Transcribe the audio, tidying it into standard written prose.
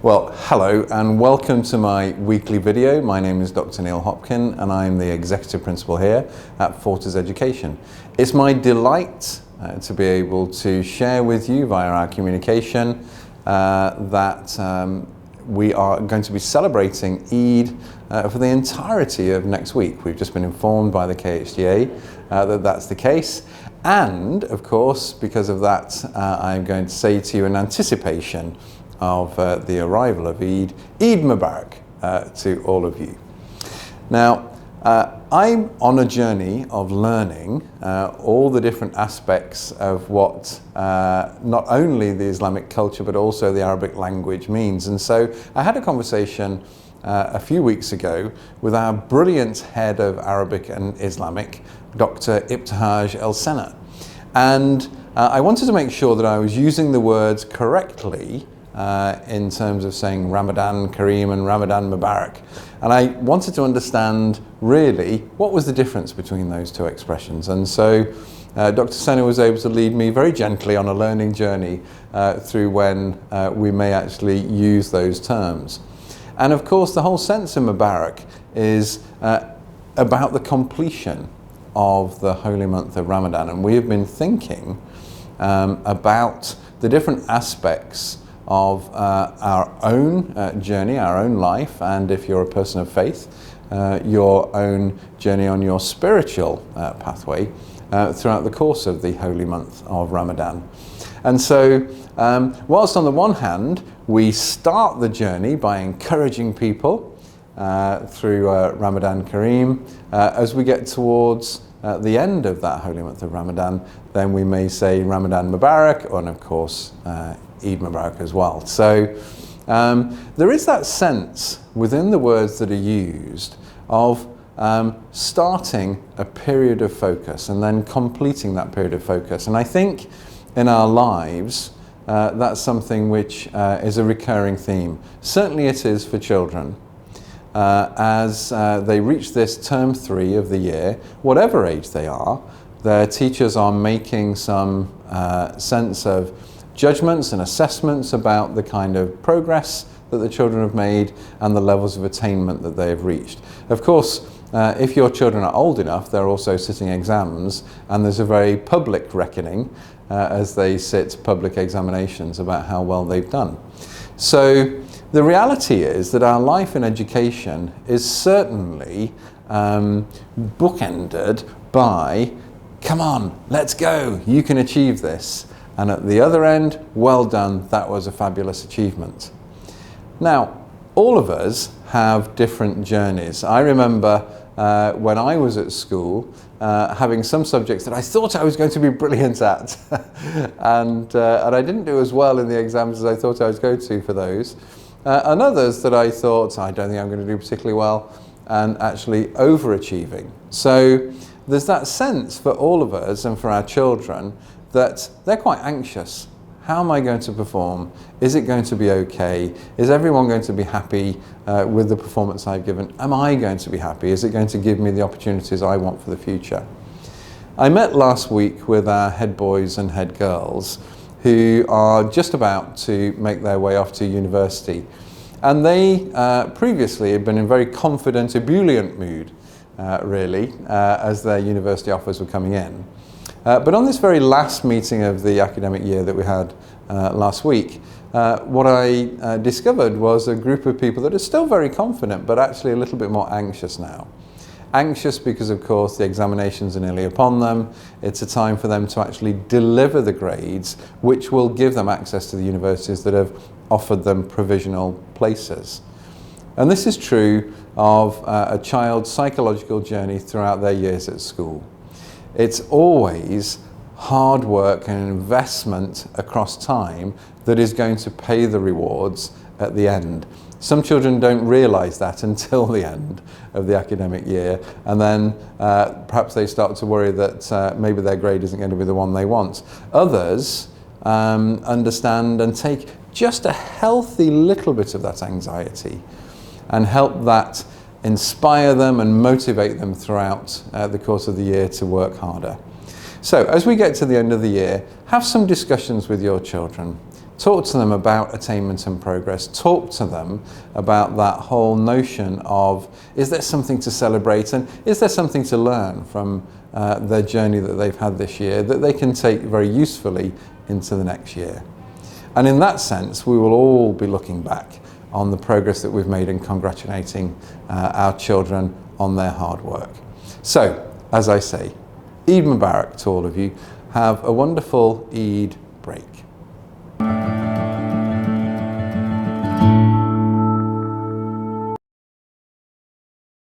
Well, hello and welcome to my weekly video. My name is Dr. Neil Hopkin and I'm the Executive Principal here at Fortis Education. It's my delight to be able to share with you via our communication that we are going to be celebrating Eid for the entirety of next week. We've just been informed by the KHDA that that's the case. And of course, because of that, I'm going to say to you in anticipation of the arrival of Eid Mubarak to all of you. Now, I'm on a journey of learning all the different aspects of what not only the Islamic culture but also the Arabic language means. And so I had a conversation a few weeks ago with our brilliant head of Arabic and Islamic, Dr. Ibtihaj El-Sena. And I wanted to make sure that I was using the words correctly in terms of saying Ramadan Kareem and Ramadan Mubarak. And I wanted to understand really what was the difference between those two expressions. And so Dr. Sena was able to lead me very gently on a learning journey through when we may actually use those terms. And of course the whole sense of Mubarak is about the completion of the holy month of Ramadan. And we have been thinking about the different aspects of our own journey, our own life, and if you're a person of faith, your own journey on your spiritual pathway throughout the course of the holy month of Ramadan. And so, whilst on the one hand, we start the journey by encouraging people through Ramadan Kareem, as we get towards the end of that holy month of Ramadan, then we may say Ramadan Mubarak, and of course, Eid Mubarak as well. So there is that sense within the words that are used of starting a period of focus and then completing that period of focus. And I think in our lives, that's something which is a recurring theme. Certainly it is for children. As they reach this term 3 of the year, whatever age they are, their teachers are making some sense of judgments and assessments about the kind of progress that the children have made and the levels of attainment that they have reached. Of course, if your children are old enough, they're also sitting exams, and there's a very public reckoning as they sit public examinations about how well they've done. So the reality is that our life in education is certainly bookended by, come on, let's go, you can achieve this. And at the other end, well done, that was a fabulous achievement. Now, all of us have different journeys. I remember when I was at school having some subjects that I thought I was going to be brilliant at and I didn't do as well in the exams as I thought I was going to for those. And others that I thought, I don't think I'm going to do particularly well, and actually overachieving. So there's that sense for all of us and for our children that they're quite anxious. How am I going to perform? Is it going to be okay? Is everyone going to be happy with the performance I've given? Am I going to be happy? Is it going to give me the opportunities I want for the future? I met last week with our head boys and head girls who are just about to make their way off to university. And they previously had been in very confident, ebullient mood, really, as their university offers were coming in. But on this very last meeting of the academic year that we had last week, what I discovered was a group of people that are still very confident, but actually a little bit more anxious now. Anxious because, of course, the examinations are nearly upon them. It's a time for them to actually deliver the grades, which will give them access to the universities that have offered them provisional places. And this is true of a child's psychological journey throughout their years at school. It's always hard work and investment across time that is going to pay the rewards at the end. Some children don't realise that until the end of the academic year, and then perhaps they start to worry that maybe their grade isn't going to be the one they want. Others understand and take just a healthy little bit of that anxiety and help that inspire them and motivate them throughout the course of the year to work harder. So as we get to the end of the year, have some discussions with your children. Talk to them about attainment and progress. Talk to them about that whole notion of, is there something to celebrate, and is there something to learn from their journey that they've had this year that they can take very usefully into the next year. And in that sense, we will all be looking back on the progress that we've made and congratulating our children on their hard work. So, as I say, Eid Mubarak to all of you. Have a wonderful Eid break.